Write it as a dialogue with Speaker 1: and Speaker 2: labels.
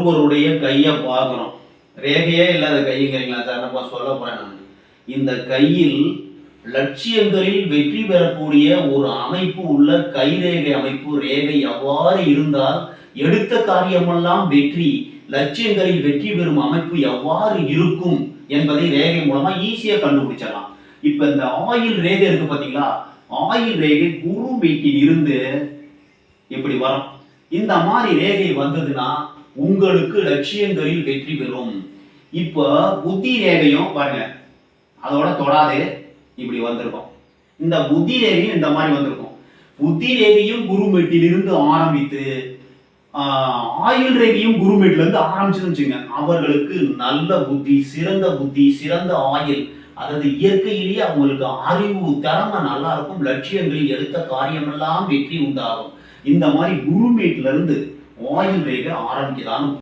Speaker 1: ஒருவருடைய கையை பார்க்கணும். ரேகையே இல்லாத கைங்கிறீங்களா சார்? நம்ம சொல்ல போறேன் நான். இந்த கையில் லட்சியங்களில் வெற்றி பெறக்கூடிய ஒரு அமைப்பு உள்ள கைரேகை அமைப்பு, ரேகை எவ்வாறு இருந்தால் எடுத்த காரியமெல்லாம் வெற்றி, லட்சியங்களில் வெற்றி பெறும் அமைப்பு எவ்வாறு இருக்கும் என்பதை ரேகை மூலமா ஈஸியா கண்டுபிடிச்சிடலாம். இப்ப இந்த ஆயில் ரேகை இருக்கு பாத்தீங்களா? ஆயில் ரேகை குரு வீட்டில் இருந்து இப்படி வரும். இந்த மாதிரி ரேகை வந்ததுன்னா உங்களுக்கு லட்சியங்களில் வெற்றி பெறும். இப்ப புத்தி ரேகையும் பாருங்க, அதோட தொடாது இப்படி வந்திருக்கும். இந்த புத்தி ரேகையும் இந்த மாதிரி வந்திருக்கும். புத்தி ரேகையும் குருமேட்டில் இருந்து ஆரம்பித்து ஆயுள் ரேகையும் குருமேட்ல இருந்து ஆரம்பிச்சுன்னு வச்சுங்க, அவர்களுக்கு நல்ல புத்தி, சிறந்த புத்தி, சிறந்த ஆயுள், அதாவது இயற்கையிலேயே அவங்களுக்கு அறிவு திறமை நல்லா இருக்கும். லட்சியங்களில் எடுத்த காரியமெல்லாம் வெற்றி உண்டாகும். இந்த மாதிரி குருமேட்ல இருந்து ஆயுள் ரேகை ஆரம்பிக்குதான்னு